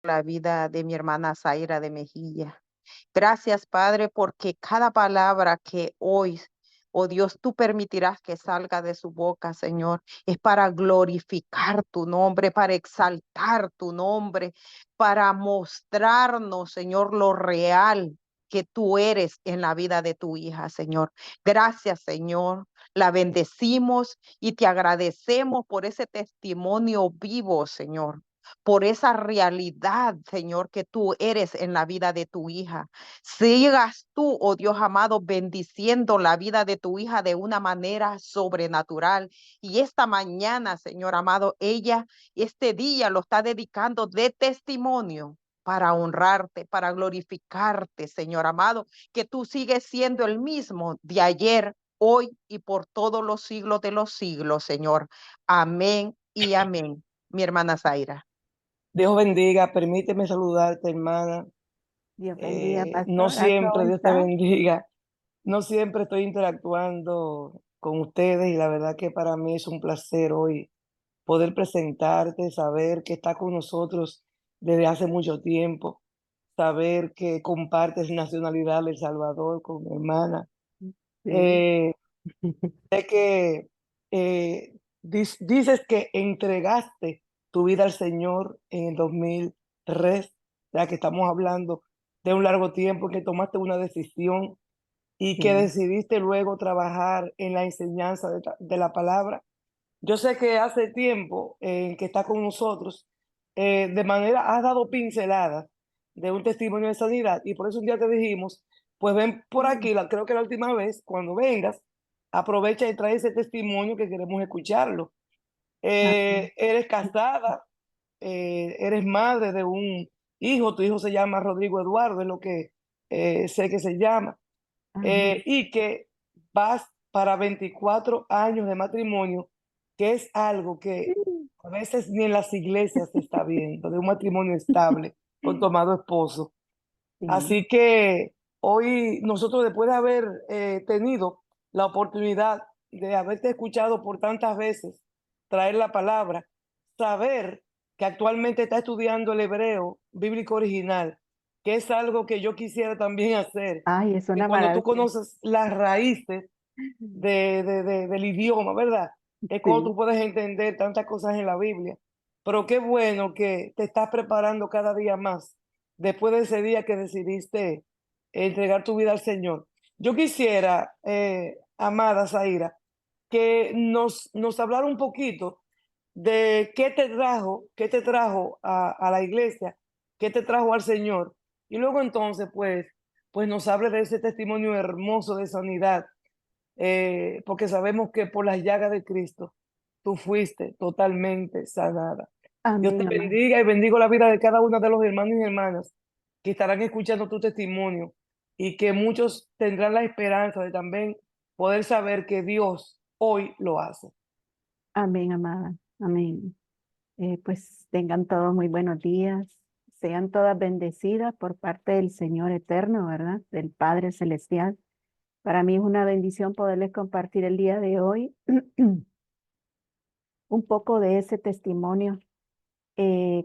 la vida de mi hermana Zaira de Mejía. Gracias, Padre, porque cada palabra que hoy, oh Dios, tú permitirás que salga de su boca, Señor, es para glorificar tu nombre, para exaltar tu nombre, para mostrarnos, Señor, lo real que tú eres en la vida de tu hija, Señor. Gracias, Señor. La bendecimos y te agradecemos por ese testimonio vivo, Señor, por esa realidad, Señor, que tú eres en la vida de tu hija. Sigas tú, oh Dios amado, bendiciendo la vida de tu hija de una manera sobrenatural. Y esta mañana, Señor amado, ella este día lo está dedicando de testimonio para honrarte, para glorificarte, Señor amado, que tú sigues siendo el mismo de ayer, hoy y por todos los siglos de los siglos, Señor. Amén y amén. Mi hermana Zaira. Dios bendiga, permíteme saludarte, hermana. Dios bendiga, No pastora, ¿cómo siempre, Dios te está? bendiga, no siempre estoy interactuando con ustedes y la verdad que para mí es un placer hoy poder presentarte, saber que estás con nosotros desde hace mucho tiempo, saber que compartes nacionalidad de El Salvador con mi hermana. Sí, Eh, Sé que dices que entregaste tu vida al Señor en el 2003, ya que estamos hablando de un largo tiempo que tomaste una decisión y que sí, decidiste luego trabajar en la enseñanza de la palabra. Yo sé que hace tiempo que estás con nosotros, de manera, has dado pinceladas de un testimonio de sanidad y por eso un día te dijimos, pues ven por aquí, creo que la última vez, cuando vengas, aprovecha y trae ese testimonio que queremos escucharlo. amén, Eres casada, eres madre de un hijo, tu hijo se llama Rodrigo Eduardo, es lo que sé que se llama, amén. y que vas para 24 años de matrimonio, que es algo que a veces ni en las iglesias se está viendo, de un matrimonio estable con tu amado esposo. Sí, Así que hoy nosotros, después de haber tenido la oportunidad de haberte escuchado por tantas veces traer la palabra, saber que actualmente está estudiando el hebreo bíblico original, que es algo que yo quisiera también hacer, ay, es que una cuando tú maravilla. conoces las raíces del idioma, ¿verdad? Es cuando Sí, tú puedes entender tantas cosas en la Biblia. Pero qué bueno que te estás preparando cada día más después de ese día que decidiste entregar tu vida al Señor. Yo quisiera, amada Zaira, que nos hablara un poquito de qué te trajo a la iglesia, qué te trajo al Señor. Y luego entonces, pues nos hable de ese testimonio hermoso de sanidad, porque sabemos que por las llagas de Cristo tú fuiste totalmente sanada. Dios te amén, amado. bendiga y bendigo la vida de cada uno de los hermanos y hermanas que estarán escuchando tu testimonio y que muchos tendrán la esperanza de también poder saber que Dios hoy lo hace. Amén, amada. Amén. Pues tengan todos muy buenos días. Sean todas bendecidas por parte del Señor eterno, ¿verdad? Del Padre Celestial. Para mí es una bendición poderles compartir el día de hoy un poco de ese testimonio.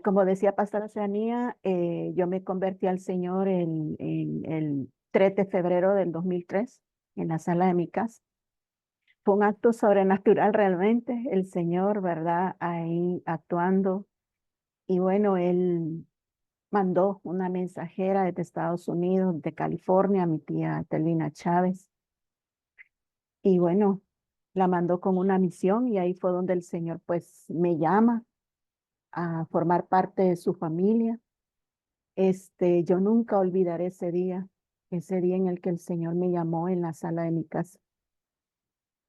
Como decía Pastora Oceanía, yo me convertí al Señor en el 3 de febrero del 2003 en la sala de mi casa. Fue un acto sobrenatural realmente, el Señor, ¿verdad? Ahí actuando. Y bueno, Él mandó una mensajera desde Estados Unidos, de California, mi tía Telvina Chávez. Y bueno, la mandó con una misión y ahí fue donde el Señor pues me llama a formar parte de su familia. Yo nunca olvidaré ese día en el que el Señor me llamó en la sala de mi casa.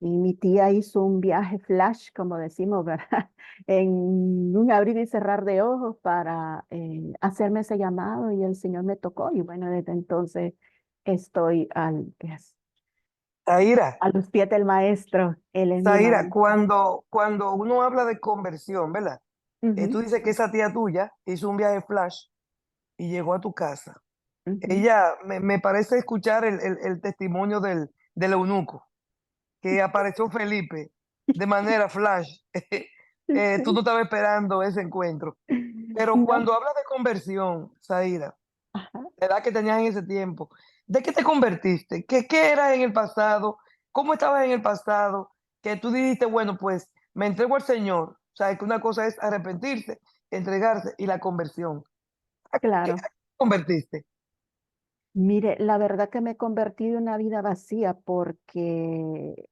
Y mi tía hizo un viaje flash, como decimos, ¿verdad? En un abrir y cerrar de ojos para hacerme ese llamado y el Señor me tocó. Y bueno, desde entonces estoy Zaira, a los pies del Maestro. Él es mi Zaira, maestro. cuando uno habla de conversión, ¿verdad? Ujú, Tú dices que esa tía tuya hizo un viaje flash y llegó a tu casa. ujú. Ella, me parece escuchar el testimonio del eunuco, que apareció Felipe de manera flash tú no Sí. estabas esperando ese encuentro. Pero No, cuando hablas de conversión, Zaira, ajá, la edad que tenías en ese tiempo, ¿de qué te convertiste? ¿Qué eras en el pasado? ¿Cómo estabas en el pasado? Que tú dijiste, bueno, pues me entrego al Señor. O sea, que una cosa es arrepentirse, entregarse y la conversión. ¿A claro. qué te convertiste? Mire, la verdad que me convertí de una vida vacía porque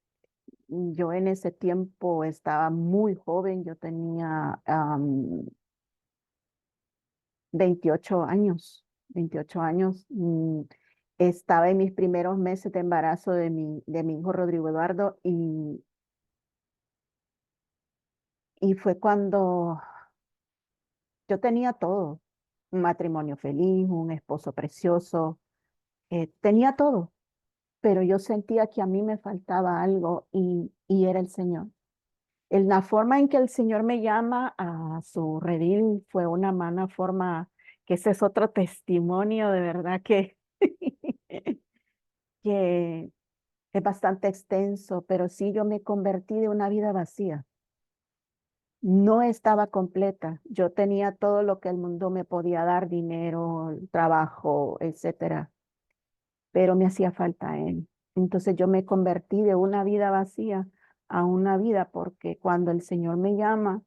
yo en ese tiempo estaba muy joven, yo tenía 28 años, 28 años. Estaba en mis primeros meses de embarazo de mi hijo Rodrigo Eduardo y fue cuando yo tenía todo, un matrimonio feliz, un esposo precioso, tenía todo, pero yo sentía que a mí me faltaba algo y era el Señor. La forma en que el Señor me llama a su redil fue una forma que ese es otro testimonio de verdad que, que es bastante extenso, pero sí yo me convertí de una vida vacía. No estaba completa. Yo tenía todo lo que el mundo me podía dar, dinero, trabajo, etcétera, pero me hacía falta Él. Entonces yo me convertí de una vida vacía a una vida porque cuando el Señor me llama,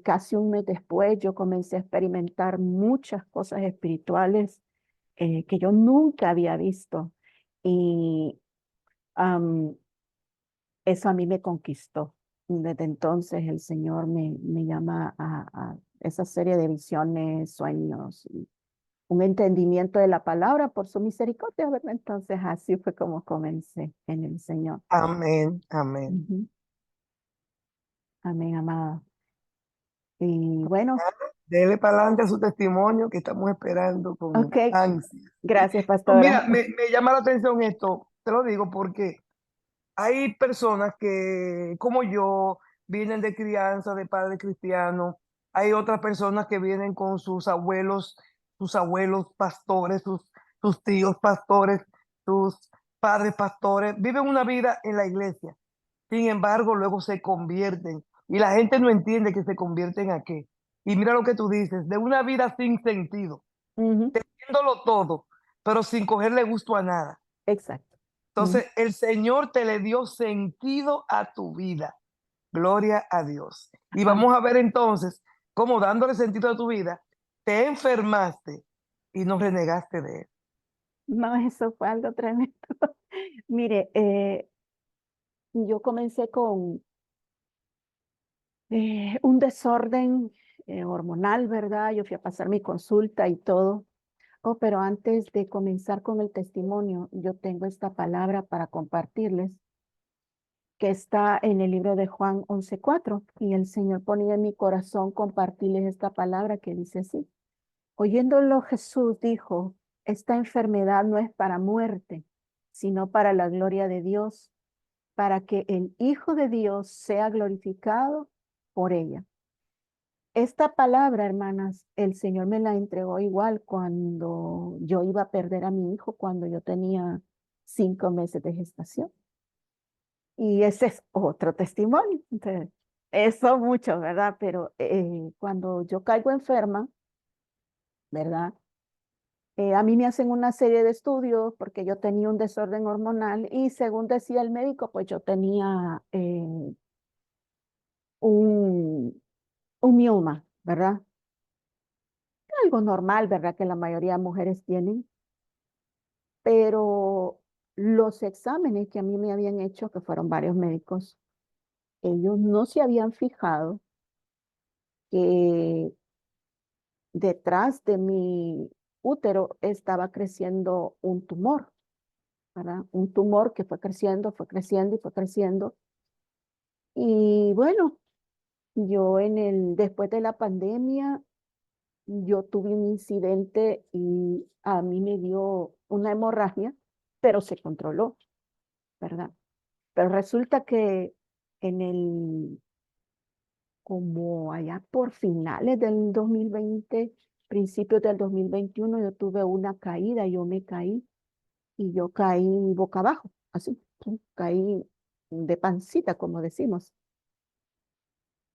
casi un mes después yo comencé a experimentar muchas cosas espirituales que yo nunca había visto y am, eso a mí me conquistó. Desde entonces el Señor me llama a esa serie de visiones, sueños, y un entendimiento de la palabra por su misericordia, ¿verdad? Entonces así fue como comencé en el Señor. Amén, amén. Ujú. Amén, amada. Y bueno, Dele para adelante a su testimonio que estamos esperando con ok, ansia. gracias, Pues pastora. mira, me llama la atención esto, te lo digo porque hay personas que, como yo, vienen de crianza de padres cristianos. Hay otras personas que vienen con sus abuelos pastores, sus tíos pastores, sus padres pastores. Viven una vida en la iglesia. Sin embargo, luego se convierten. Y la gente no entiende que se convierten a qué. Y mira lo que tú dices, de una vida sin sentido, Ujú, haciéndolo todo, pero sin cogerle gusto a nada. exacto. Ujú. Entonces, el Señor te le dio sentido a tu vida. Gloria a Dios. Y Ah, vamos a ver entonces cómo dándole sentido a tu vida, te enfermaste y no renegaste de él. no, eso fue algo tremendo. Mire, yo comencé con un desorden hormonal, ¿verdad? Yo fui a pasar mi consulta y todo. Oh, pero antes de comenzar con el testimonio, yo tengo esta palabra para compartirles, que está en el libro de Juan 11:4, y el Señor ponía en mi corazón compartirles esta palabra que dice así. Oyéndolo Jesús dijo, esta enfermedad no es para muerte, sino para la gloria de Dios, para que el Hijo de Dios sea glorificado por ella. Esta palabra, hermanas, el Señor me la entregó igual cuando yo iba a perder a mi hijo, cuando yo tenía 5 meses de gestación. Y ese es otro testimonio. Entonces, eso mucho, ¿verdad? Pero cuando yo caigo enferma, ¿verdad? A mí me hacen una serie de estudios porque yo tenía un desorden hormonal y según decía el médico, pues yo tenía un, un mioma, ¿verdad? Algo normal, ¿verdad? Que la mayoría de mujeres tienen, pero los exámenes que a mí me habían hecho, que fueron varios médicos, ellos no se habían fijado que detrás de mi útero estaba creciendo un tumor, ¿verdad? Un tumor que fue creciendo y fue creciendo. Y bueno, después de la pandemia, yo tuve un incidente y a mí me dio una hemorragia, pero se controló, ¿verdad? Pero resulta que en como allá por finales del 2020, principios del 2021, yo tuve una caída, yo me caí y yo caí boca abajo, así, caí de pancita, como decimos.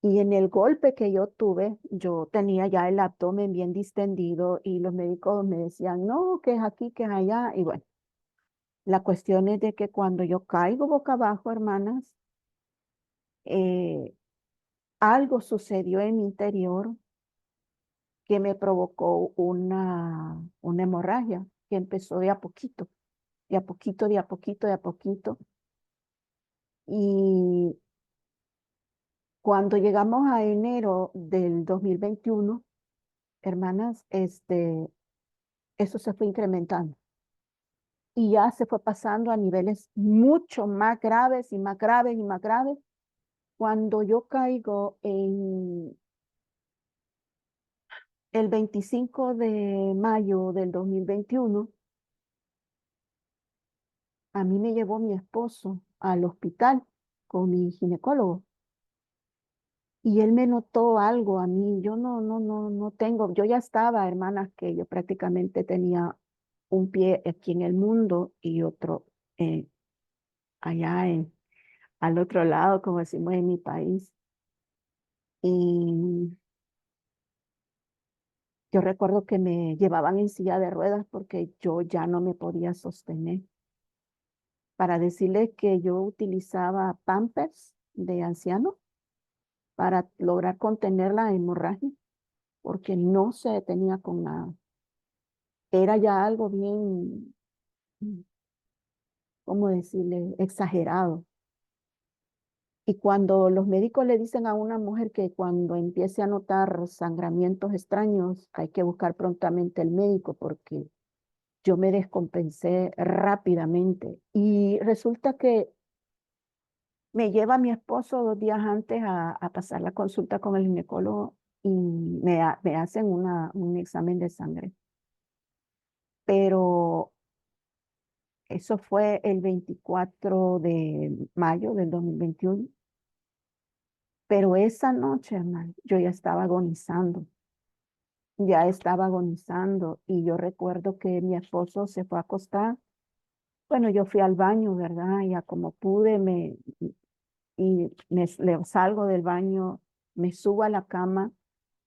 Y en el golpe que yo tuve, yo tenía ya el abdomen bien distendido y los médicos me decían, no, que es aquí, que es allá. Y bueno, la cuestión es de que cuando yo caigo boca abajo, hermanas, eh, algo sucedió en mi interior que me provocó una hemorragia que empezó de a poquito, de a poquito, de a poquito, de a poquito. Y cuando llegamos a enero del 2021, hermanas, eso se fue incrementando y ya se fue pasando a niveles mucho más graves y más graves y más graves. Cuando yo caigo en el 25 de mayo del 2021, a mí me llevó mi esposo al hospital con mi ginecólogo y él me notó algo a mí. Yo no tengo, yo ya estaba, hermanas, que yo prácticamente tenía un pie aquí en el mundo y otro eh, allá al otro lado, como decimos en mi país. Y yo recuerdo que me llevaban en silla de ruedas porque yo ya no me podía sostener. Para decirles que yo utilizaba Pampers de anciano para lograr contener la hemorragia, porque no se detenía con nada. Era ya algo bien, ¿cómo decirle?, exagerado. Y cuando los médicos le dicen a una mujer que cuando empiece a notar sangramientos extraños, hay que buscar prontamente el médico porque yo me descompensé rápidamente. Y resulta que me lleva mi esposo 2 días antes a pasar la consulta con el ginecólogo y me hacen un examen de sangre. Pero eso fue el 24 de mayo del 2021. Pero esa noche, hermano, yo ya estaba agonizando y yo recuerdo que mi esposo se fue a acostar. Bueno, yo fui al baño, ¿verdad? Ya como pude, salgo del baño, me subo a la cama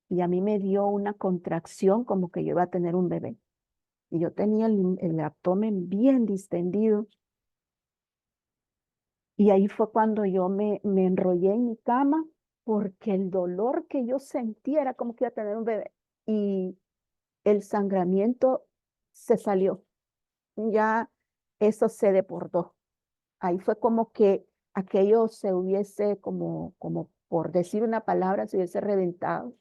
y a mí me dio una contracción como que yo iba a tener un bebé. Y yo tenía el abdomen bien distendido. Y ahí fue cuando yo me enrollé en mi cama porque el dolor que yo sentía era como que iba a tener un bebé. Y el sangramiento se salió. Ya eso se deportó. Ahí fue como que aquello se hubiese, como por decir una palabra, se hubiese reventado.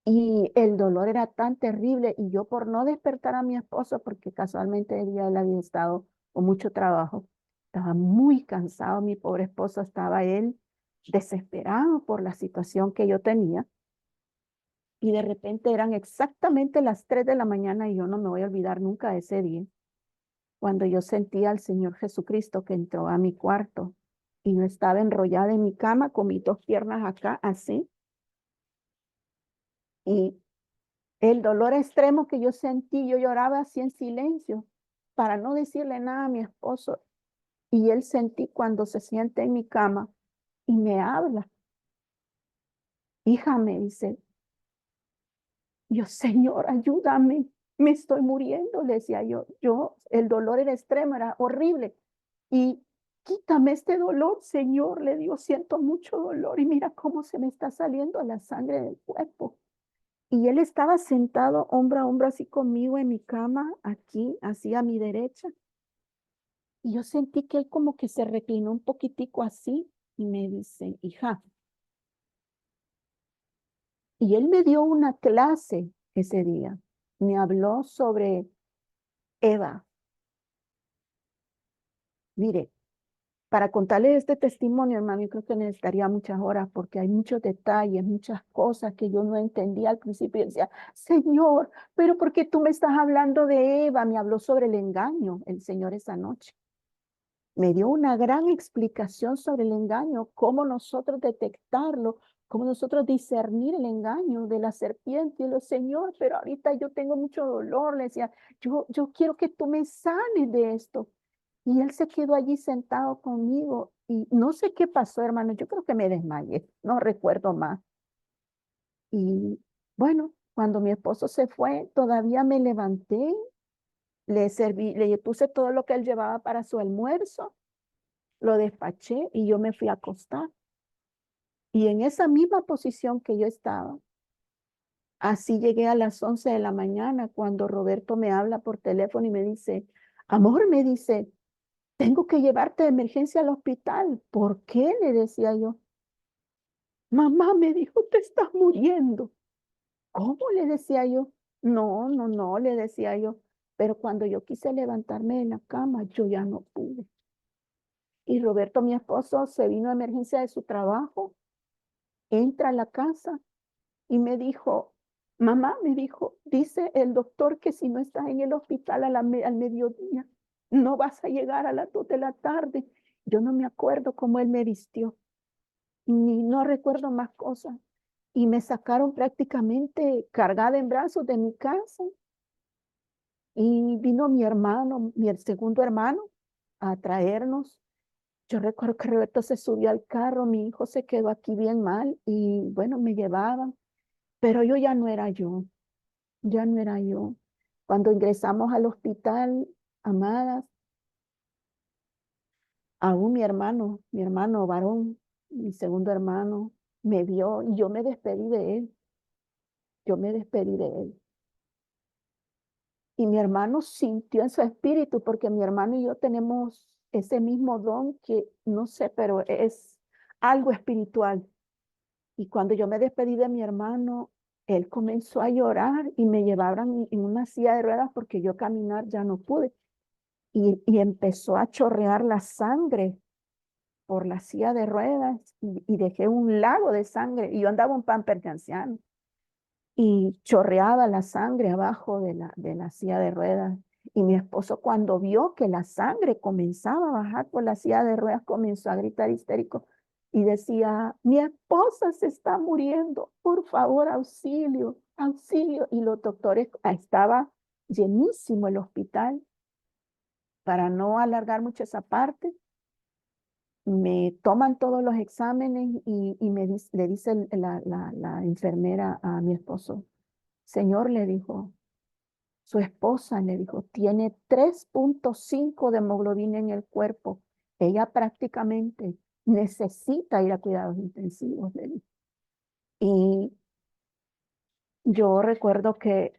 Y el dolor era tan terrible y yo por no despertar a mi esposo, porque casualmente el día él había estado con mucho trabajo, estaba muy cansado, mi pobre esposo, estaba él desesperado por la situación que yo tenía. Y de repente eran exactamente las 3 de la mañana y yo no me voy a olvidar nunca de ese día, cuando yo sentía al Señor Jesucristo que entró a mi cuarto y yo estaba enrollada en mi cama con mis 2 piernas acá así. Y el dolor extremo que yo sentí, yo lloraba así en silencio para no decirle nada a mi esposo. Y él sentí cuando se siente en mi cama y me habla. Hija, me dice, yo, Señor, ayúdame, me estoy muriendo, le decía el dolor era extremo, era horrible. Y quítame este dolor, Señor, le digo, siento mucho dolor y mira cómo se me está saliendo la sangre del cuerpo. Y él estaba sentado hombro a hombro así conmigo en mi cama, aquí, así a mi derecha. Y yo sentí que él como que se reclinó un poquitico así y me dice, hija, y él me dio una clase ese día. Me habló sobre Eva. Mire, para contarle este testimonio, hermano, yo creo que necesitaría muchas horas porque hay muchos detalles, muchas cosas que yo no entendía al principio. Yo decía, Señor, pero ¿por qué tú me estás hablando de Eva? Me habló sobre el engaño el Señor esa noche. Me dio una gran explicación sobre el engaño, cómo nosotros detectarlo, cómo nosotros discernir el engaño de la serpiente. Y lo, Señor, pero ahorita yo tengo mucho dolor. Le decía, yo quiero que tú me sanes de esto. Y él se quedó allí sentado conmigo Y no sé qué pasó, hermano, yo creo que me desmayé, no recuerdo más. Y bueno, cuando mi esposo se fue, todavía me levanté, le serví, le puse todo lo que él llevaba para su almuerzo, lo despaché y yo me fui a acostar. Y en esa misma posición que yo estaba, así llegué a las 11 de la mañana cuando Roberto me habla por teléfono y me dice, amor, me dice, tengo que llevarte de emergencia al hospital. ¿Por qué? Le decía yo. Mamá me dijo, te estás muriendo. ¿Cómo? Le decía yo. No, no, no, le decía yo. Pero cuando yo quise levantarme de la cama, yo ya no pude. Y Roberto, mi esposo, se vino a emergencia de su trabajo, entra a la casa y me dijo, mamá, me dijo, dice el doctor que si no estás en el hospital al mediodía, no vas a llegar a las 2 de la tarde. Yo no me acuerdo cómo él me vistió, ni no recuerdo más cosas. Y me sacaron prácticamente cargada en brazos de mi casa. Y vino mi hermano, mi segundo hermano, a traernos. Yo recuerdo que Roberto se subió al carro, mi hijo se quedó aquí bien mal y bueno, me llevaban, pero yo ya no era yo, ya no era yo. Cuando ingresamos al hospital, amadas, aún mi hermano varón, mi segundo hermano, me vio y yo me despedí de él, yo me despedí de él. Y mi hermano sintió en su espíritu, porque mi hermano y yo tenemos ese mismo don que no sé, pero es algo espiritual. Y cuando yo me despedí de mi hermano, él comenzó a llorar y me llevaron en una silla de ruedas porque yo caminar ya no pude. Y empezó a chorrear la sangre por la silla de ruedas y dejé un lago de sangre. Y yo andaba un pamper de anciano y chorreaba la sangre abajo de la silla de ruedas. Y mi esposo cuando vio que la sangre comenzaba a bajar por la silla de ruedas, comenzó a gritar histérico y decía, mi esposa se está muriendo, por favor, auxilio, auxilio. Y los doctores, estaba llenísimo el hospital. Para no alargar mucho esa parte, me toman todos los exámenes y le dice la enfermera a mi esposo, señor, le dijo, su esposa le dijo, tiene 3.5 de hemoglobina en el cuerpo. Ella prácticamente necesita ir a cuidados intensivos, le dijo. Y yo recuerdo que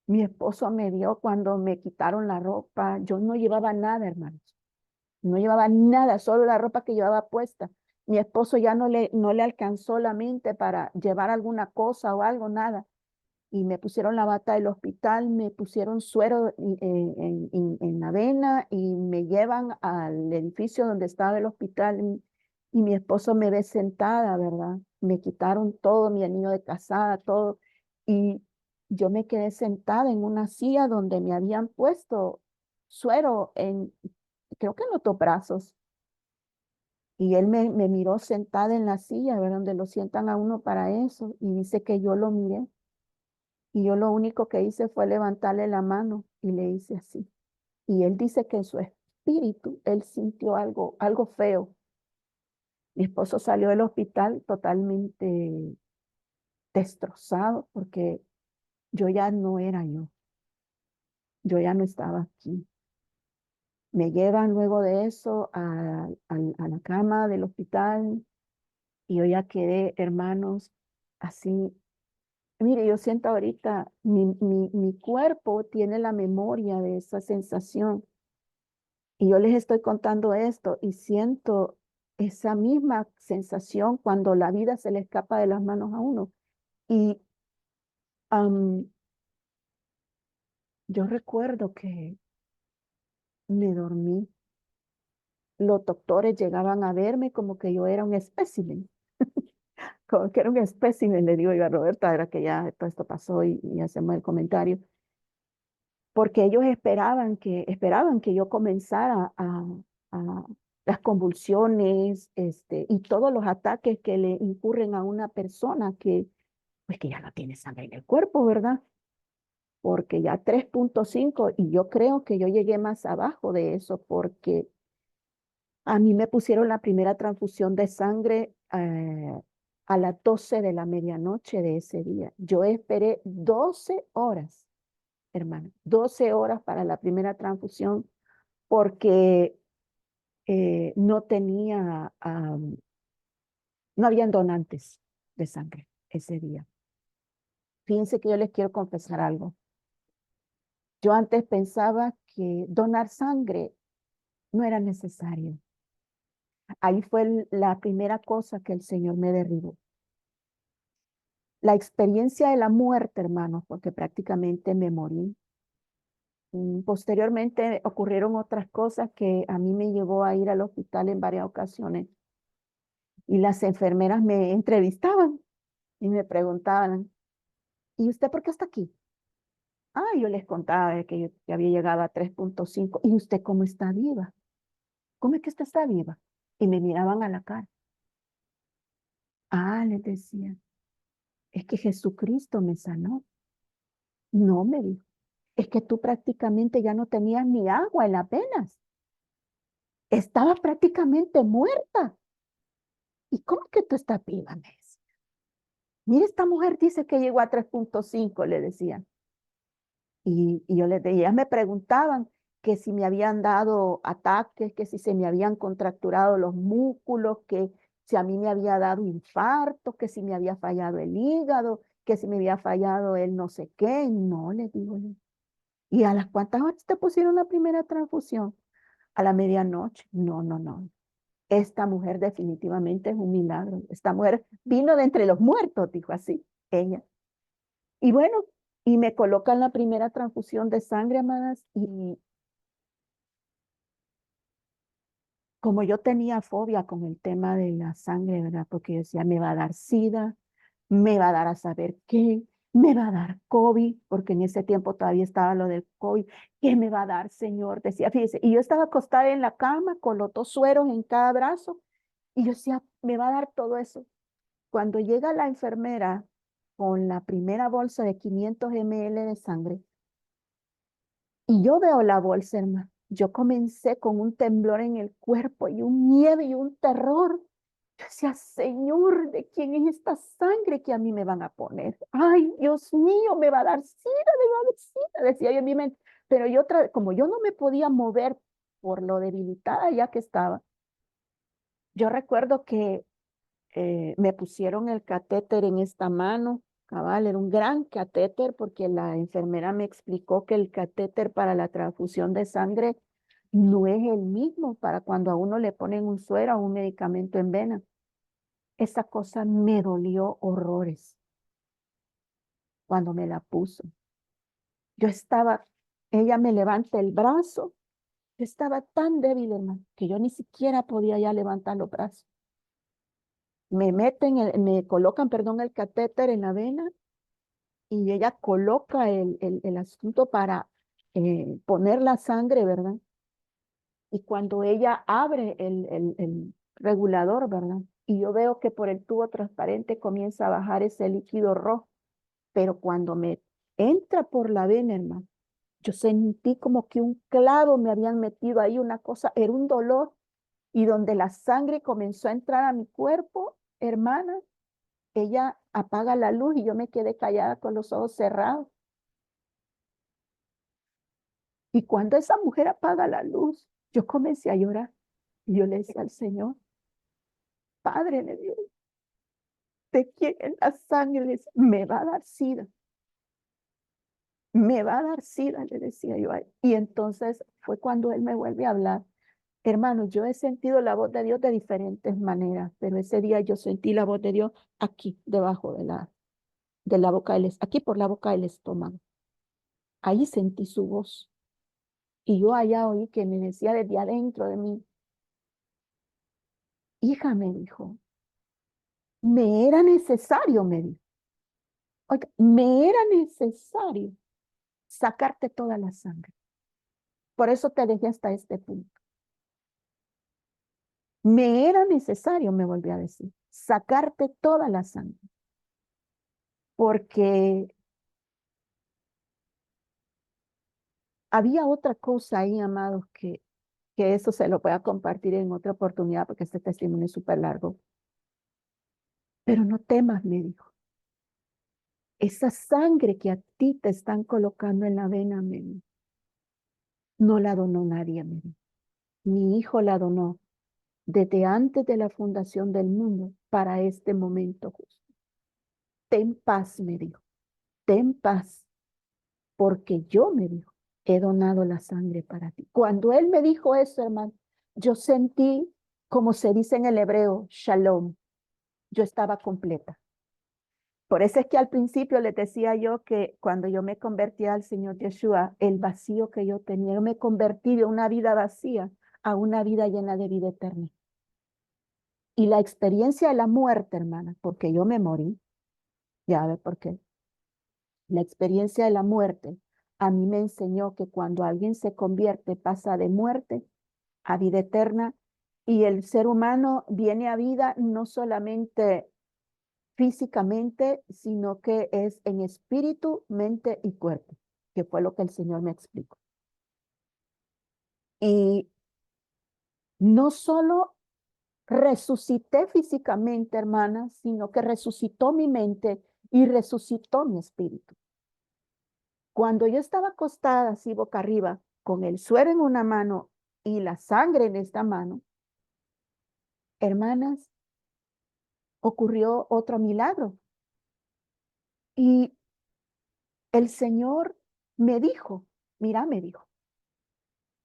mi esposo me vio cuando me quitaron la ropa. Yo no llevaba nada, hermanos. No llevaba nada, solo la ropa que llevaba puesta. Mi esposo ya no le alcanzó la mente para llevar alguna cosa o algo, nada. Y me pusieron la bata del hospital, me pusieron suero en la vena y me llevan al edificio donde estaba el hospital y mi esposo me ve sentada, ¿verdad? Me quitaron todo, mi anillo de casada, todo. Y yo me quedé sentada en una silla donde me habían puesto suero creo que en los dos brazos. Y él me miró sentada en la silla, ¿verdad? Donde lo sientan a uno para eso. Y dice que yo lo miré. Y yo lo único que hice fue levantarle la mano y le hice así. Y él dice que en su espíritu él sintió algo feo. Mi esposo salió del hospital totalmente destrozado porque yo ya no era yo. Yo ya no estaba aquí. Me llevan luego de eso a la cama del hospital y yo ya quedé, hermanos, así. Mire, yo siento ahorita, mi cuerpo tiene la memoria de esa sensación. Y yo les estoy contando esto y siento esa misma sensación cuando la vida se le escapa de las manos a uno. Y am, yo recuerdo que me dormí. Los doctores llegaban a verme como que yo era un espécimen, como que era un espécimen, le digo yo a Roberta, era que ya todo esto pasó y hacemos el comentario, porque ellos esperaban que yo comenzara a las convulsiones, y todos los ataques que le incurren a una persona pues que ya no tiene sangre en el cuerpo, ¿verdad? Porque ya 3.5 y yo creo que yo llegué más abajo de eso porque A mí me pusieron la primera transfusión de sangre a las 12 de la medianoche de ese día. Yo esperé 12 horas, hermano, 12 horas para la primera transfusión porque no tenía, no habían donantes de sangre ese día. Fíjense que yo les quiero confesar algo. Yo antes pensaba que donar sangre no era necesario. Ahí fue la primera cosa que el Señor me derribó. La experiencia de la muerte, hermanos, porque prácticamente me morí. Posteriormente ocurrieron otras cosas que a mí me llevó a ir al hospital en varias ocasiones y las enfermeras me entrevistaban y me preguntaban, ¿y usted por qué está aquí? Ah, yo les contaba de que yo que había llegado a 3.5. ¿Y usted cómo está viva? ¿Cómo es que usted está viva? Y me miraban a la cara. Ah, les decía, es que Jesucristo me sanó. No, me dijo, es que tú prácticamente ya no tenías ni agua en las venas. Estabas prácticamente muerta. ¿Y cómo que tú estás viva, me decía? Mira, esta mujer dice que llegó a 3.5, le decían. Y yo les decía, ellas me preguntaban que si me habían dado ataques, que si se me habían contracturado los músculos, que si a mí me había dado infarto, que si me había fallado el hígado, que si me había fallado el no sé qué. No, les digo. ¿Y a las cuántas horas te pusieron la primera transfusión? A la medianoche. No, no, no. Esta mujer definitivamente es un milagro. Esta mujer vino de entre los muertos, dijo así, ella. Y bueno, y me colocan la primera transfusión de sangre, amadas, y como yo tenía fobia con el tema de la sangre, ¿verdad? Porque yo decía, me va a dar SIDA, me va a dar a saber qué, me va a dar COVID, porque en ese tiempo todavía estaba lo del COVID. ¿Qué me va a dar, Señor? Decía, fíjese, y yo estaba acostada en la cama con los 2 sueros en cada brazo, y yo decía, me va a dar todo eso. Cuando llega la enfermera con la primera bolsa de 500 ml de sangre, y yo veo la bolsa, hermano, yo comencé con un temblor en el cuerpo y un miedo y un terror. Yo decía, Señor, ¿de quién es esta sangre que a mí me van a poner? Ay, Dios mío, me va a dar sida, me va a dar sida, decía yo en mi mente. Pero yo, como yo no me podía mover por lo debilitada ya que estaba, yo recuerdo que me pusieron el catéter en esta mano, cabal, era un gran catéter porque la enfermera me explicó que el catéter para la transfusión de sangre no es el mismo para cuando a uno le ponen un suero o un medicamento en vena. Esa cosa me dolió horrores cuando me la puso. Yo estaba, ella me levanta el brazo, yo estaba tan débil, hermano, que yo ni siquiera podía ya levantar los brazos. Me colocan, perdón, el catéter en la vena y ella coloca el asunto para poner la sangre, ¿verdad? Y cuando ella abre el regulador, ¿verdad? Y yo veo que por el tubo transparente comienza a bajar ese líquido rojo, pero cuando me entra por la vena, hermano, yo sentí como que un clavo me habían metido ahí, una cosa, era un dolor, y donde la sangre comenzó a entrar a mi cuerpo, hermana, ella apaga la luz y yo me quedé callada con los ojos cerrados. Y cuando esa mujer apaga la luz, yo comencé a llorar. Y yo le decía al Señor, Padre de Dios, ¿de quién es la sangre? Le decía, me va a dar sida. Me va a dar sida, le decía yo a él. Y entonces fue cuando él me vuelve a hablar. Hermano, yo he sentido la voz de Dios de diferentes maneras, pero ese día yo sentí la voz de Dios aquí, debajo de la boca aquí por la boca del estómago. Ahí sentí su voz. Y yo allá oí que me decía desde adentro de mí, hija, me dijo, me era necesario, me dijo. Oiga, me era necesario sacarte toda la sangre. Por eso te dejé hasta este punto. Me era necesario, me volvió a decir, sacarte toda la sangre. Porque había otra cosa ahí, amados, que que eso se lo voy a compartir en otra oportunidad porque este testimonio es súper largo. Pero no temas, me dijo. Esa sangre que a ti te están colocando en la vena, me dijo, no la donó nadie, me dijo. Mi hijo la donó desde antes de la fundación del mundo para este momento justo. Ten paz, me dijo. Ten paz, porque yo, me dijo, he donado la sangre para ti. Cuando él me dijo eso, hermano, yo sentí, como se dice en el hebreo, shalom. Yo estaba completa. Por eso es que al principio les decía yo que cuando yo me convertí al Señor Yeshua, el vacío que yo tenía, yo me convertí de una vida vacía a una vida llena de vida eterna. Y la experiencia de la muerte, hermana, porque yo me morí, ya ve por qué. La experiencia de la muerte a mí me enseñó que cuando alguien se convierte, pasa de muerte a vida eterna y el ser humano viene a vida no solamente físicamente, sino que es en espíritu, mente y cuerpo, que fue lo que el Señor me explicó. Y no solo resucité físicamente, hermana, sino que resucitó mi mente y resucitó mi espíritu. Cuando yo estaba acostada así boca arriba, con el suero en una mano y la sangre en esta mano, hermanas, ocurrió otro milagro. Y el Señor me dijo, mira, me dijo,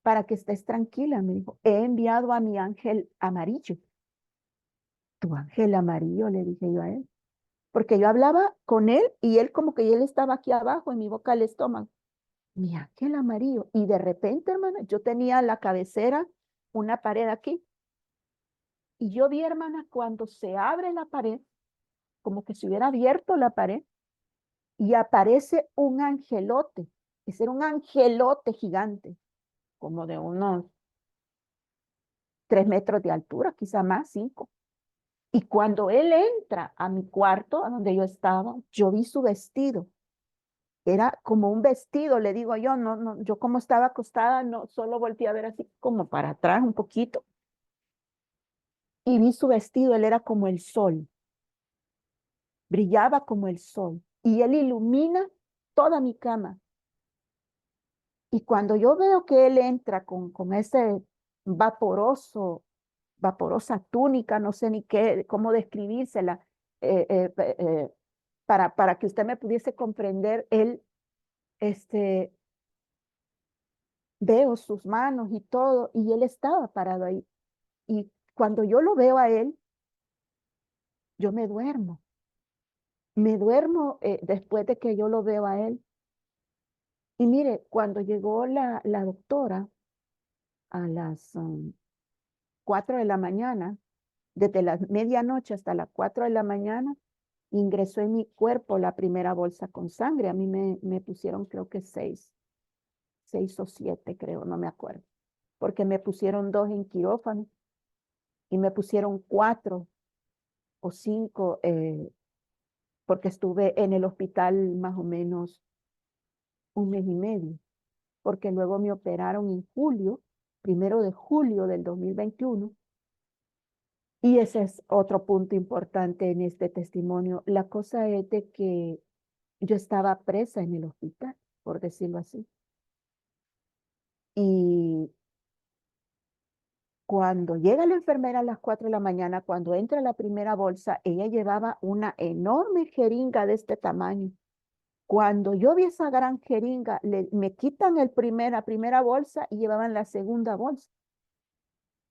para que estés tranquila, me dijo, he enviado a mi ángel amarillo. ¿Tu ángel amarillo? Le dije yo a él. Porque yo hablaba con él y él como que él estaba aquí abajo en mi boca del estómago. Mi ángel amarillo. Y de repente, hermana, yo tenía la cabecera, una pared aquí. Y yo vi, hermana, cuando se abre la pared, como que se hubiera abierto la pared, y aparece un angelote. Ese era un angelote gigante, como de unos 3 metros de altura, quizá más, 5. Y cuando él entra a mi cuarto, a donde yo estaba, yo vi su vestido. Era como un vestido, le digo yo, no, yo como estaba acostada, no, solo volteé a ver así como para atrás un poquito. Y vi su vestido, él era como el sol, brillaba como el sol. Y él ilumina toda mi cama. Y cuando yo veo que él entra con ese vaporosa túnica, no sé ni qué, cómo describírsela, eh, eh, eh, eh, para que usted me pudiese comprender, él, veo sus manos y todo, y él estaba parado ahí. Y cuando yo lo veo a él, yo me duermo después de que yo lo veo a él. Y mire, cuando llegó la doctora a las 4 de la mañana, desde la medianoche hasta las 4 de la mañana, ingresó en mi cuerpo la primera bolsa con sangre. A mí me pusieron creo que 6 o 7, creo, no me acuerdo, porque me pusieron 2 en quirófano y me pusieron 4 o 5 porque estuve en el hospital más o menos 1 mes y medio, porque luego me operaron en julio, 1 de julio del 2021. Y ese es otro punto importante en este testimonio. La cosa es de que yo estaba presa en el hospital, por decirlo así. Y cuando llega la enfermera a las 4 de la mañana, cuando entra la primera bolsa, ella llevaba una enorme jeringa de este tamaño. Cuando yo vi esa gran jeringa, me quitan la primera bolsa y llevaban la segunda bolsa.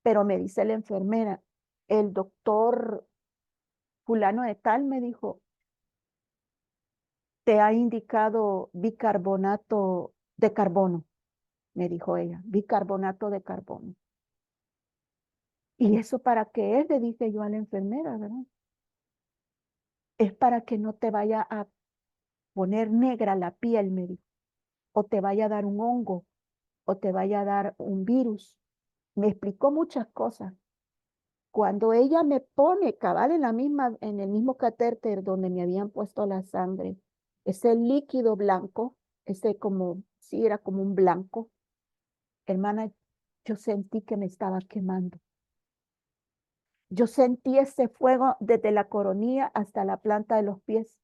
Pero me dice la enfermera, el doctor fulano de tal me dijo, te ha indicado bicarbonato de carbono, me dijo ella, bicarbonato de carbono. ¿Y eso para qué es? Le dije yo a la enfermera, ¿verdad? Es para que no te vaya a poner negra la piel, me dijo, o te vaya a dar un hongo, o te vaya a dar un virus. Me explicó muchas cosas. Cuando ella me pone cabal en el mismo catéter donde me habían puesto la sangre, ese líquido blanco, ese como, sí, era como un blanco, hermana, yo sentí que me estaba quemando. Yo sentí ese fuego desde la coronilla hasta la planta de los pies.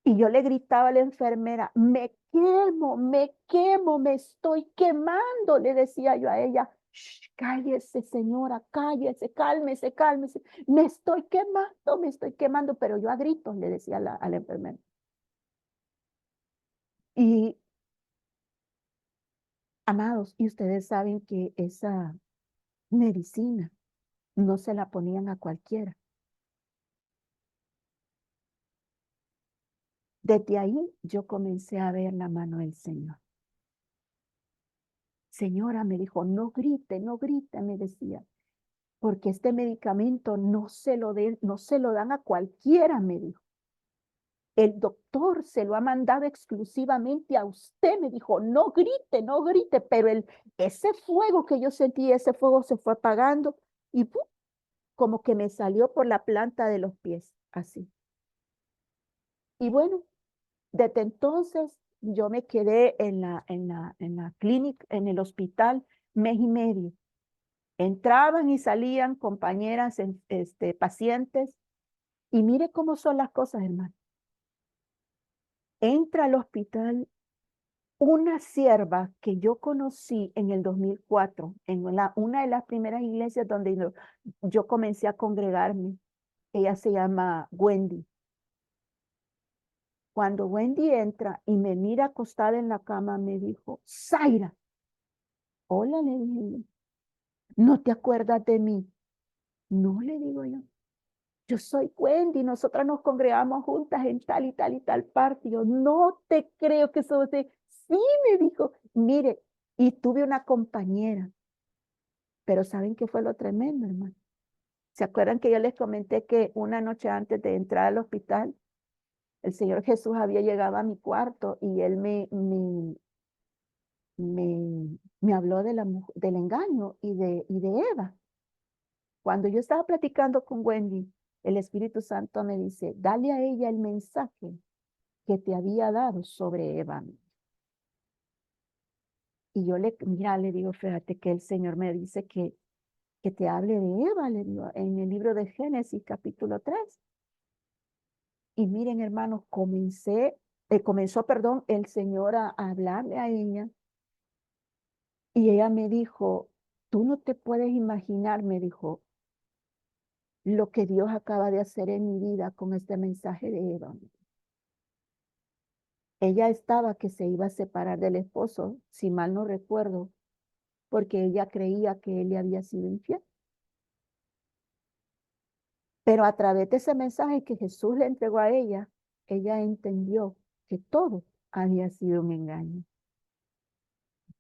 Y yo le gritaba a la enfermera, me quemo, me estoy quemando, le decía yo a ella. "Shh, cállese, señora, cállese, cálmese, cálmese. Me estoy quemando", pero yo a gritos le decía a la enfermera. Y, amados, y ustedes saben que esa medicina no se la ponían a cualquiera. Desde ahí yo comencé a ver la mano del Señor. Señora, me dijo, no grite, me decía, porque este medicamento no se lo dan a cualquiera, me dijo. El doctor se lo ha mandado exclusivamente a usted, me dijo, no grite, pero ese fuego que yo sentí, ese fuego se fue apagando y ¡pum!, como que me salió por la planta de los pies, así. Y bueno, desde entonces yo me quedé en la clínica, en el hospital, mes y medio. Entraban y salían compañeras, pacientes, y mire cómo son las cosas, hermano. Entra al hospital una sierva que yo conocí en el 2004, en una de las primeras iglesias donde yo comencé a congregarme. Ella se llama Wendy. Cuando Wendy entra y me mira acostada en la cama, me dijo, Zaira, hola, le dije, ¿no te acuerdas de mí? No, le digo yo soy Wendy, nosotras nos congregamos juntas en tal y tal y tal parte. Yo no te creo que eso usted. Sí, me dijo, mire, y tuve una compañera, pero ¿saben qué fue lo tremendo, hermano? ¿Se acuerdan que yo les comenté que una noche antes de entrar al hospital, el Señor Jesús había llegado a mi cuarto y Él me habló del engaño y de Eva? Cuando yo estaba platicando con Wendy, el Espíritu Santo me dice, dale a ella el mensaje que te había dado sobre Eva. Y yo le digo, fíjate que el Señor me dice que te hable de Eva, le digo, en el libro de Génesis capítulo 3. Y miren, hermanos, comenzó, perdón, el Señor a hablarle a ella. Y ella me dijo, tú no te puedes imaginar, me dijo, lo que Dios acaba de hacer en mi vida con este mensaje de Eva. Ella estaba que se iba a separar del esposo, si mal no recuerdo, porque ella creía que él le había sido infiel. Pero a través de ese mensaje que Jesús le entregó a ella entendió que todo había sido un engaño.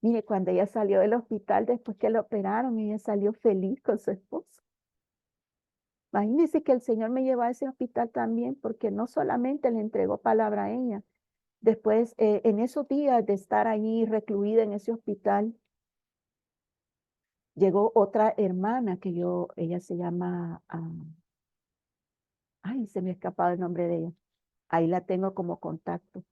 Mire, cuando ella salió del hospital después que la operaron, ella salió feliz con su esposo. Imagínense que el Señor me llevó a ese hospital también, porque no solamente le entregó palabra a ella. Después, en esos días de estar allí recluida en ese hospital, llegó otra hermana ella se llama, ay, se me ha escapado el nombre de ella. Ahí la tengo como contacto.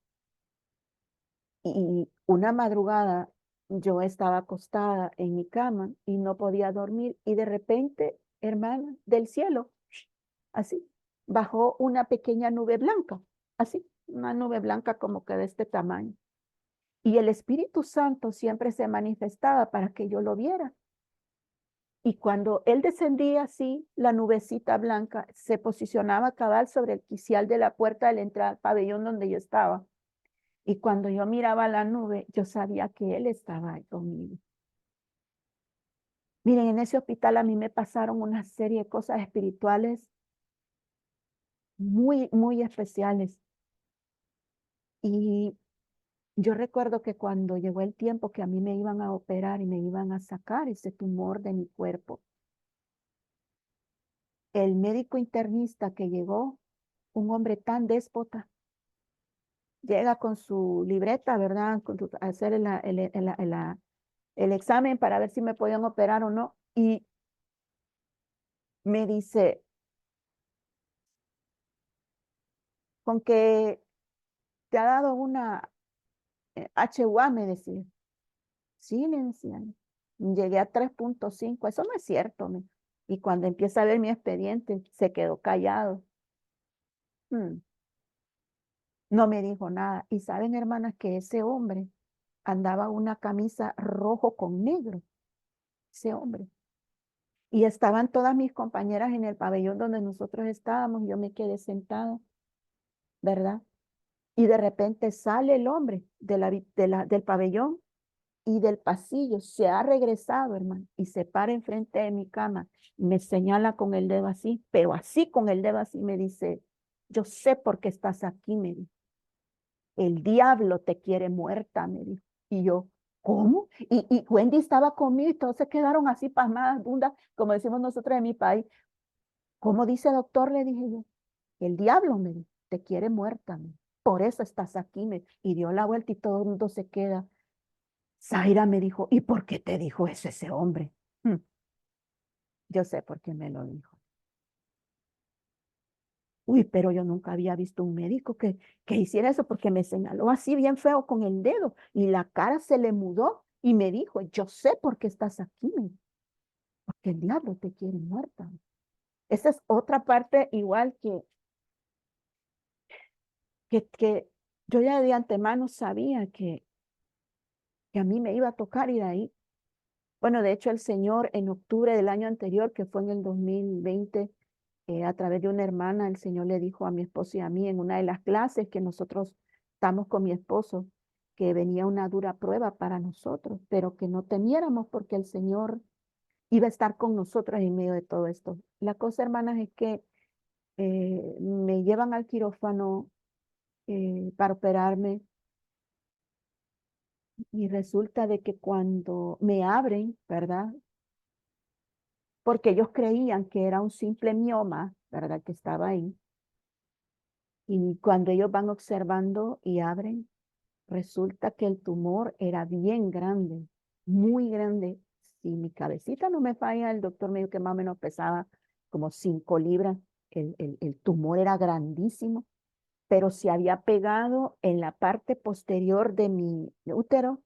Y una madrugada yo estaba acostada en mi cama y no podía dormir y de repente, hermana, del cielo, así, bajó una pequeña nube blanca, así, una nube blanca como que de este tamaño. Y el Espíritu Santo siempre se manifestaba para que yo lo viera. Y cuando él descendía así, la nubecita blanca se posicionaba cabal sobre el quicial de la puerta de la entrada al pabellón donde yo estaba. Y cuando yo miraba la nube, yo sabía que él estaba ahí conmigo. Miren, en ese hospital a mí me pasaron una serie de cosas espirituales muy, muy especiales. Y yo recuerdo que cuando llegó el tiempo que a mí me iban a operar y me iban a sacar ese tumor de mi cuerpo, el médico internista que llegó, un hombre tan déspota, llega con su libreta, ¿verdad? A hacer el examen para ver si me podían operar o no. Y me dice, con que te ha dado una HUA, me decía. Sí, le decían. Llegué a 3.5, eso no es cierto. Y cuando empieza a ver mi expediente, se quedó callado. No me dijo nada. Y saben, hermanas, que ese hombre andaba una camisa rojo con negro, ese hombre. Y estaban todas mis compañeras en el pabellón donde nosotros estábamos, yo me quedé sentada, ¿verdad? Y de repente sale el hombre del pabellón y del pasillo, se ha regresado, hermano, y se para enfrente de mi cama, me señala con el dedo así, pero así con el dedo así, me dice, yo sé por qué estás aquí, me dijo. El diablo te quiere muerta, me dijo. Y yo, ¿cómo? Y Wendy estaba conmigo y todos se quedaron así pasmadas, bundas, como decimos nosotros en mi país. ¿Cómo dice doctor? Le dije yo. El diablo, me dijo, te quiere muerta, me dijo. Por eso estás aquí, y dio la vuelta y todo el mundo se queda. Zaira me dijo, ¿y por qué te dijo eso ese hombre? Yo sé por qué me lo dijo. Uy, pero yo nunca había visto un médico que hiciera eso porque me señaló así bien feo con el dedo y la cara se le mudó y me dijo, yo sé por qué estás aquí, porque el diablo te quiere muerta. Esa es otra parte igual que yo ya de antemano sabía que a mí me iba a tocar ir ahí. Bueno, de hecho el Señor en octubre del año anterior, que fue en el 2020, a través de una hermana, el Señor le dijo a mi esposo y a mí en una de las clases que nosotros estamos con mi esposo, que venía una dura prueba para nosotros, pero que no temiéramos porque el Señor iba a estar con nosotros en medio de todo esto. La cosa, hermanas, es que me llevan al quirófano para operarme y resulta de que cuando me abren, ¿verdad? Porque ellos creían que era un simple mioma, ¿verdad? Que estaba ahí. Y cuando ellos van observando y abren, resulta que el tumor era bien grande, muy grande. Si mi cabecita no me falla, el doctor me dijo que más o menos pesaba como 5 libras. El tumor era grandísimo, pero se había pegado en la parte posterior de mi útero,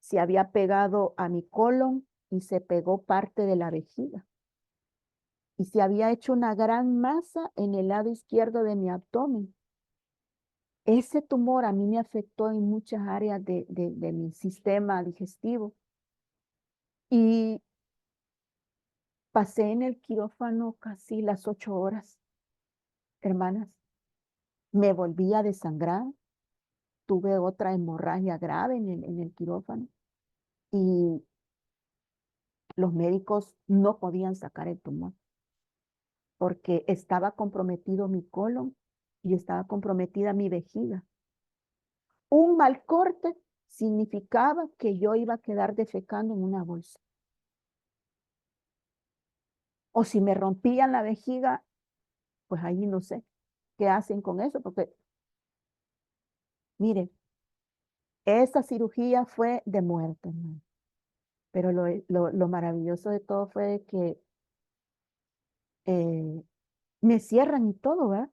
se había pegado a mi colon y se pegó parte de la vejiga. Y se había hecho una gran masa en el lado izquierdo de mi abdomen. Ese tumor a mí me afectó en muchas áreas de mi sistema digestivo y pasé en el quirófano casi las 8 horas, hermanas. Me volví a desangrar, tuve otra hemorragia grave en el quirófano y los médicos no podían sacar el tumor porque estaba comprometido mi colon y estaba comprometida mi vejiga. Un mal corte significaba que yo iba a quedar defecando en una bolsa. O si me rompían la vejiga, pues ahí no sé qué hacen con eso, porque mire, esa cirugía fue de muerte, hermano. Pero lo maravilloso de todo fue que eh, me cierran y todo, ¿verdad?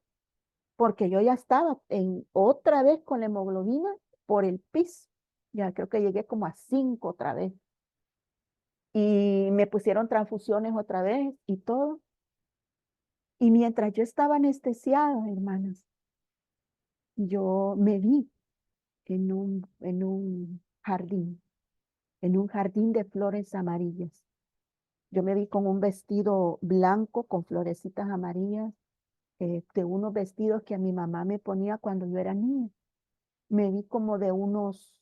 Porque yo ya estaba otra vez con la hemoglobina por el piso. Ya creo que llegué como a 5 otra vez. Y me pusieron transfusiones otra vez y todo. Y mientras yo estaba anestesiada, hermanas, yo me vi en un jardín de flores amarillas. Yo me vi con un vestido blanco con florecitas amarillas, de unos vestidos que a mi mamá me ponía cuando yo era niña. Me vi como de unos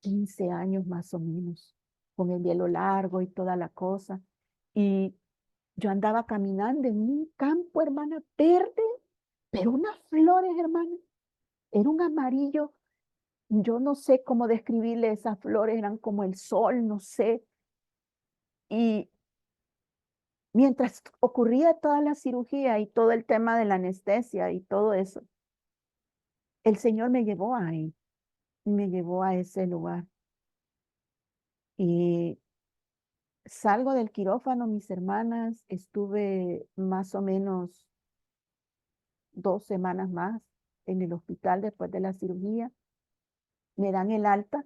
15 años más o menos, con el pelo largo y toda la cosa. Y yo andaba caminando en un campo, hermana, verde, pero unas flores, hermana. Era un amarillo, yo no sé cómo describirle esas flores, eran como el sol, no sé. Y mientras ocurría toda la cirugía y todo el tema de la anestesia y todo eso, el Señor me llevó ahí, me llevó a ese lugar. Y salgo del quirófano, mis hermanas, estuve más o menos 2 semanas más en el hospital después de la cirugía. Me dan el alta,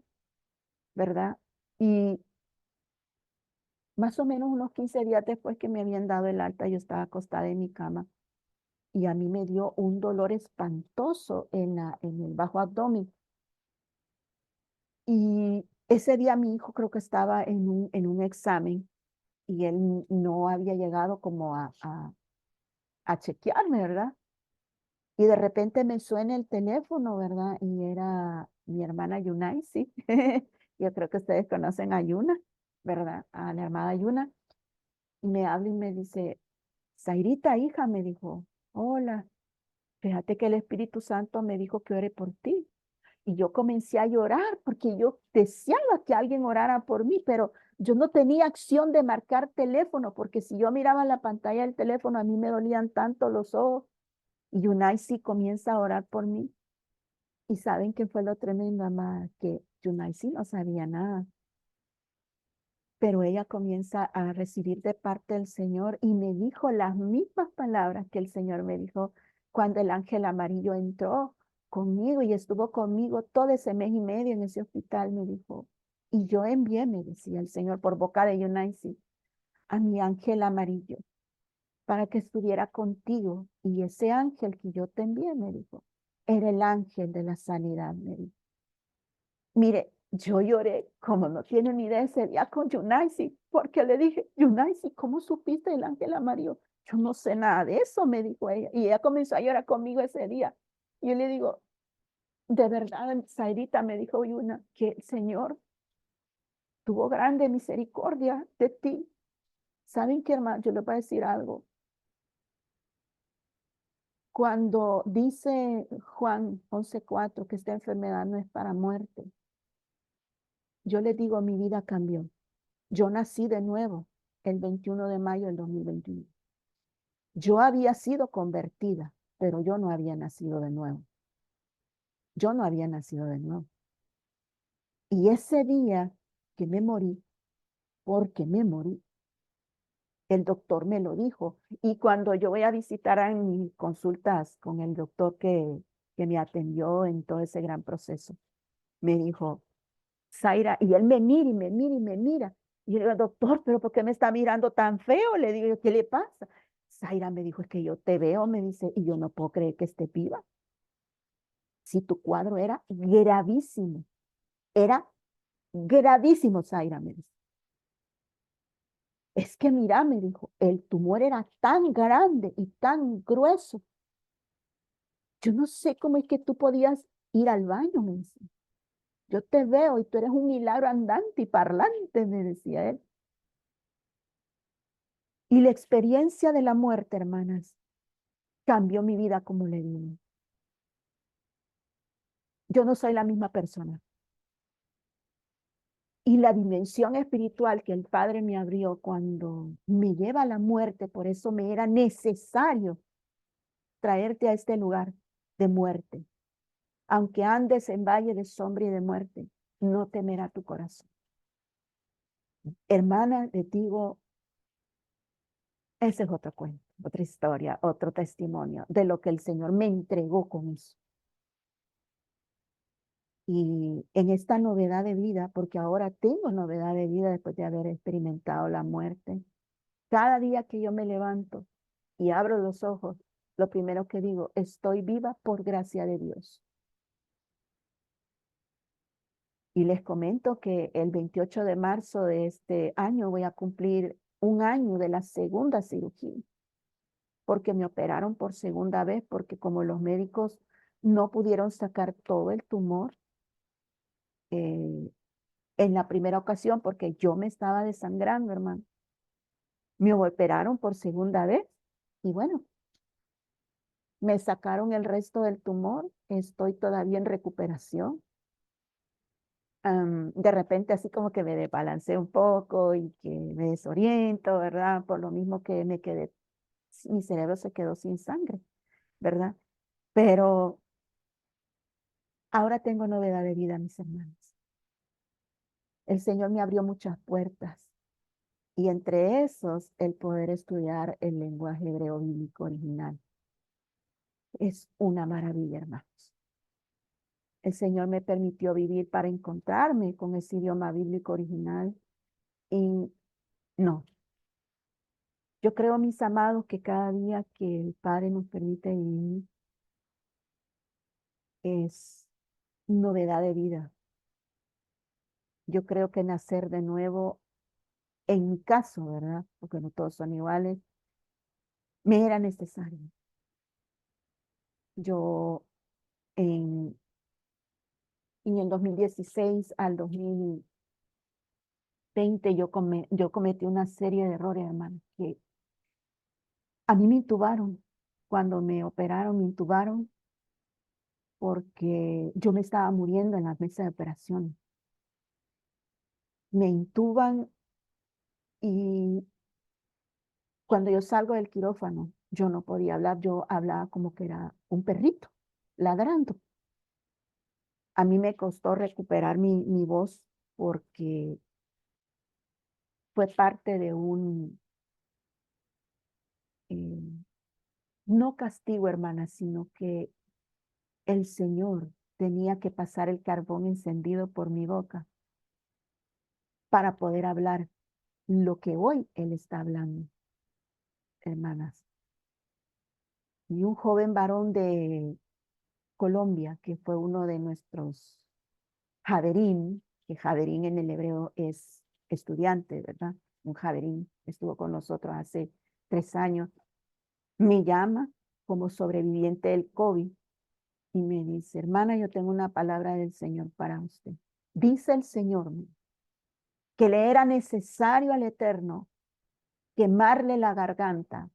¿verdad? Y más o menos unos 15 días después que me habían dado el alta, yo estaba acostada en mi cama y a mí me dio un dolor espantoso en el bajo abdomen. Y ese día mi hijo creo que estaba en un examen y él no había llegado como a chequearme, ¿verdad? Y de repente me suena el teléfono, ¿verdad? Y era mi hermana Yunaisi. Yo creo que ustedes conocen a Yuna, ¿verdad? A la hermana Yuna. Y me habla y me dice, Zairita, hija, me dijo, hola, fíjate que el Espíritu Santo me dijo que ore por ti. Y yo comencé a llorar porque yo deseaba que alguien orara por mí, pero yo no tenía acción de marcar teléfono, porque si yo miraba la pantalla del teléfono, a mí me dolían tanto los ojos. Y Yunaisi comienza a orar por mí. Y saben qué fue lo tremendo, amada, que Yunaisi no sabía nada, pero ella comienza a recibir de parte del Señor y me dijo las mismas palabras que el Señor me dijo cuando el ángel amarillo entró conmigo y estuvo conmigo todo ese mes y medio en ese hospital, me dijo. Y yo envié, me decía el Señor por boca de Yunaisi, a mi ángel amarillo para que estuviera contigo. Y ese ángel que yo te envié, me dijo, era el ángel de la sanidad, me dijo. Mire, yo lloré, como no tiene ni idea ese día con Yunaisi, porque le dije, Yunaisi, ¿cómo supiste el ángel amarillo? Yo no sé nada de eso, me dijo ella. Y ella comenzó a llorar conmigo ese día. Y yo le digo, de verdad, Zairita, me dijo Yuna, que el Señor tuvo grande misericordia de ti. ¿Saben qué, hermano? Yo les voy a decir algo. Cuando dice Juan 11:4 que esta enfermedad no es para muerte, yo les digo, mi vida cambió. Yo nací de nuevo el 21 de mayo del 2021. Yo había sido convertida, pero yo no había nacido de nuevo. Yo no había nacido de nuevo. Y ese día que me morí, porque me morí, el doctor me lo dijo. Y cuando yo voy a visitar en mis consultas con el doctor que me atendió en todo ese gran proceso, me dijo, Zaira, y él me mira y me mira y me mira. Y yo le digo, doctor, ¿pero por qué me está mirando tan feo? Le digo, ¿qué le pasa? Zaira me dijo, es que yo te veo, me dice, y yo no puedo creer que esté viva. Si tu cuadro era gravísimo, Zaira me dice. Es que mira, me dijo, el tumor era tan grande y tan grueso. Yo no sé cómo es que tú podías ir al baño, me dice. Yo te veo y tú eres un milagro andante y parlante, me decía él. Y la experiencia de la muerte, hermanas, cambió mi vida como le digo. Yo no soy la misma persona. Y la dimensión espiritual que el Padre me abrió cuando me lleva a la muerte, por eso me era necesario traerte a este lugar de muerte. Aunque andes en valle de sombra y de muerte, no temerá tu corazón. Hermana, le digo, ese es otro cuento, otra historia, otro testimonio de lo que el Señor me entregó con eso. Y en esta novedad de vida, porque ahora tengo novedad de vida después de haber experimentado la muerte, cada día que yo me levanto y abro los ojos, lo primero que digo, estoy viva por gracia de Dios. Y les comento que el 28 de marzo de este año voy a cumplir un año de la segunda cirugía, porque me operaron por segunda vez, porque como los médicos no pudieron sacar todo el tumor, eh, en la primera ocasión porque yo me estaba desangrando, hermano. Me operaron por segunda vez y bueno, me sacaron el resto del tumor. Estoy todavía en recuperación. De repente así como que me desbalancé un poco y que me desoriento, ¿verdad? Por lo mismo que me quedé, mi cerebro se quedó sin sangre, ¿verdad? Pero ahora tengo novedad de vida, mis hermanos. El Señor me abrió muchas puertas. Y entre esos, el poder estudiar el lenguaje hebreo bíblico original. Es una maravilla, hermanos. El Señor me permitió vivir para encontrarme con ese idioma bíblico original. Y No. Yo creo, mis amados, que cada día que el Padre nos permite vivir es novedad de vida. Yo creo que nacer de nuevo, en mi caso, ¿verdad? Porque no todos son iguales, me era necesario. Yo en el 2016 al 2020 yo cometí una serie de errores, hermano, que a mí me intubaron. Cuando me operaron, me intubaron porque yo me estaba muriendo en la mesa de operación. Me intuban y cuando yo salgo del quirófano, yo no podía hablar, yo hablaba como que era un perrito, ladrando. A mí me costó recuperar mi voz porque fue parte de un, eh, no castigo, hermana, sino que el Señor tenía que pasar el carbón encendido por mi boca para poder hablar lo que hoy Él está hablando, hermanas. Y un joven varón de Colombia, que fue uno de nuestros Javerín, que Javerín en el hebreo es estudiante, ¿verdad? Un Javerín estuvo con nosotros hace 3 años. Me llama como sobreviviente del COVID y me dice, hermana, yo tengo una palabra del Señor para usted. Dice el Señor que le era necesario al Eterno quemarle la garganta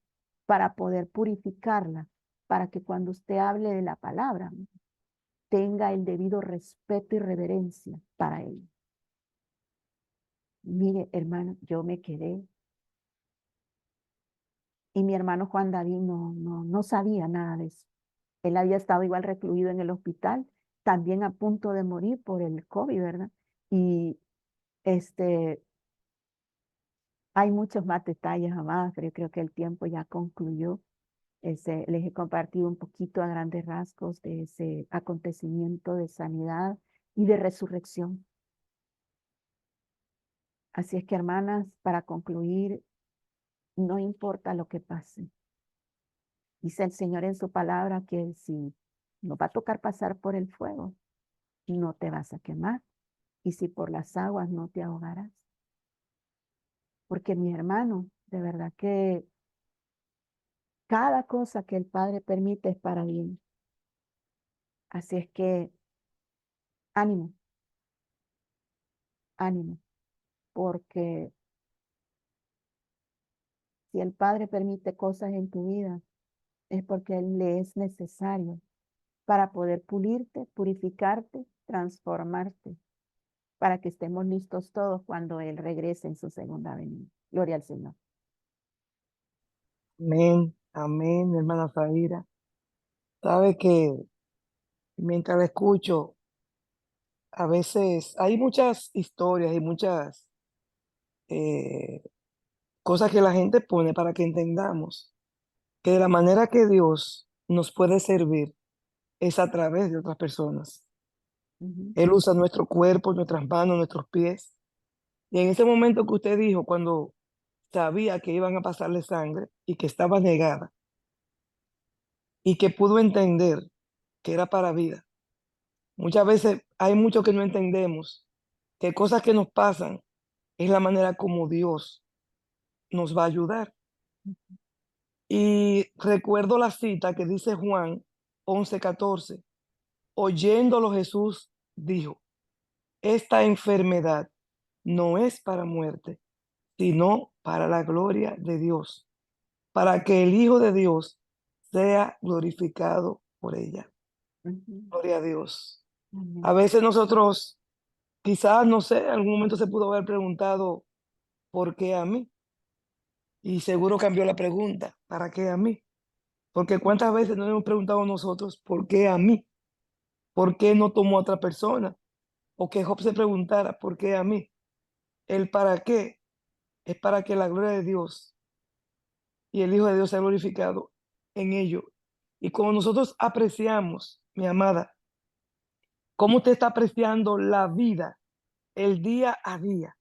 para poder purificarla, para que cuando usted hable de la palabra tenga el debido respeto y reverencia para él. Mire, hermano, yo me quedé y mi hermano Juan David no sabía nada de eso. Él había estado igual recluido en el hospital, también a punto de morir por el COVID, ¿verdad? Y hay muchos más detalles, amadas, pero yo creo que el tiempo ya concluyó. Les he compartido un poquito a grandes rasgos de ese acontecimiento de sanidad y de resurrección. Así es que, hermanas, para concluir, no importa lo que pase. Dice el Señor en su palabra que si nos va a tocar pasar por el fuego, no te vas a quemar. Y si por las aguas, no te ahogarás. Porque mi hermano, de verdad que cada cosa que el Padre permite es para bien. Así es que ánimo, ánimo, porque si el Padre permite cosas en tu vida, es porque Él le es necesario para poder pulirte, purificarte, transformarte, para que estemos listos todos cuando Él regrese en su segunda venida. Gloria al Señor. Amén, amén, hermana Zaira. Sabe que mientras la escucho, a veces hay muchas historias y muchas eh, cosas que la gente pone para que entendamos que de la manera que Dios nos puede servir es a través de otras personas. Ujú, Él usa nuestro cuerpo, nuestras manos, nuestros pies. Y en ese momento que usted dijo, cuando sabía que iban a pasarle sangre y que estaba negada y que pudo entender que era para vida. Muchas veces hay mucho que no entendemos, que cosas que nos pasan es la manera como Dios nos va a ayudar. Y recuerdo la cita que dice Juan 11:14. Oyéndolo Jesús dijo, esta enfermedad no es para muerte, sino para la gloria de Dios, para que el Hijo de Dios sea glorificado por ella. ujú. Gloria a Dios. A Amén. veces nosotros, quizás, no sé, en algún momento se pudo haber preguntado, ¿por qué a mí? Y seguro cambió la pregunta, ¿para qué a mí? Porque cuántas veces nos hemos preguntado nosotros, ¿por qué a mí? ¿Por qué no tomó a otra persona? O que Job se preguntara, ¿por qué a mí? El para qué es para que la gloria de Dios y el Hijo de Dios sea glorificado en ello. Y como nosotros apreciamos, mi amada, cómo usted está apreciando la vida, el día a día,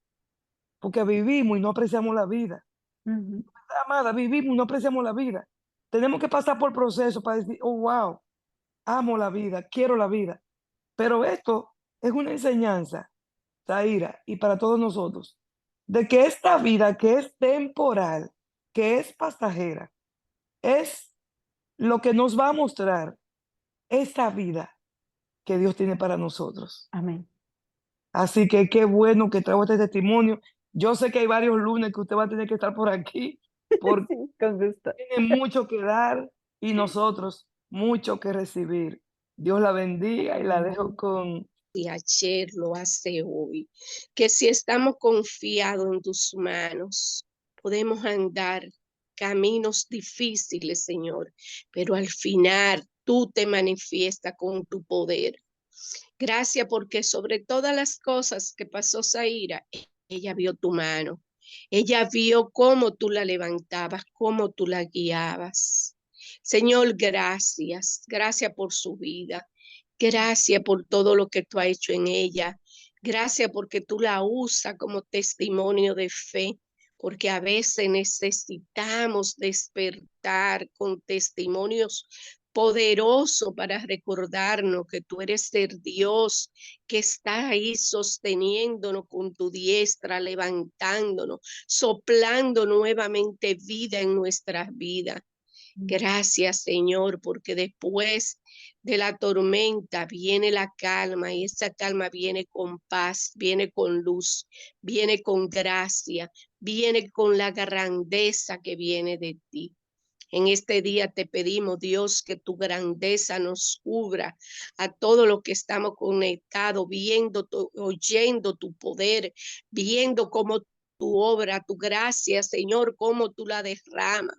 porque vivimos y no apreciamos la vida. Ujú. Amada, vivimos y no apreciamos la vida. Tenemos que pasar por proceso para decir, oh, wow, amo la vida, quiero la vida. Pero esto es una enseñanza, Zaira, y para todos nosotros, de que esta vida que es temporal, que es pasajera, es lo que nos va a mostrar esa vida que Dios tiene para nosotros. Amén. Así que qué bueno que traigo este testimonio. Yo sé que hay varios lunes que usted va a tener que estar por aquí, porque Sí, con gusto. tiene mucho que dar y nosotros mucho que recibir. Dios la bendiga y la dejo con... Y ayer lo hace hoy. Que si estamos confiados en tus manos, podemos andar caminos difíciles, Señor, pero al final tú te manifiestas con tu poder. Gracias porque sobre todas las cosas que pasó Zaira, ella vio tu mano. Ella vio cómo tú la levantabas, cómo tú la guiabas. Señor, gracias. Gracias por su vida. Gracias por todo lo que tú has hecho en ella. Gracias porque tú la usas como testimonio de fe, porque a veces necesitamos despertar con testimonios poderosos para recordarnos que tú eres el Dios que está ahí sosteniéndonos con tu diestra, levantándonos, soplando nuevamente vida en nuestras vidas. Gracias, Señor, porque después de la tormenta viene la calma y esa calma viene con paz, viene con luz, viene con gracia, viene con la grandeza que viene de ti. En este día te pedimos, Dios, que tu grandeza nos cubra a todos los que estamos conectados, viendo, oyendo tu poder, viendo cómo tu obra, tu gracia, Señor, cómo tú la derramas.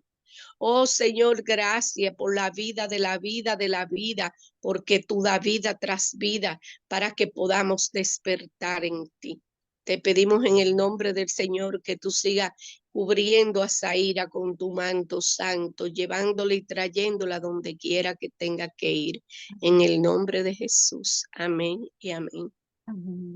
Oh Señor, gracias por la vida de la vida de la vida, porque tú da vida tras vida para que podamos despertar en ti. Te pedimos en el nombre del Señor que tú sigas cubriendo a Zaira con tu manto santo, llevándola y trayéndola donde quiera que tenga que ir. En el nombre de Jesús. Amén y amén. Amén.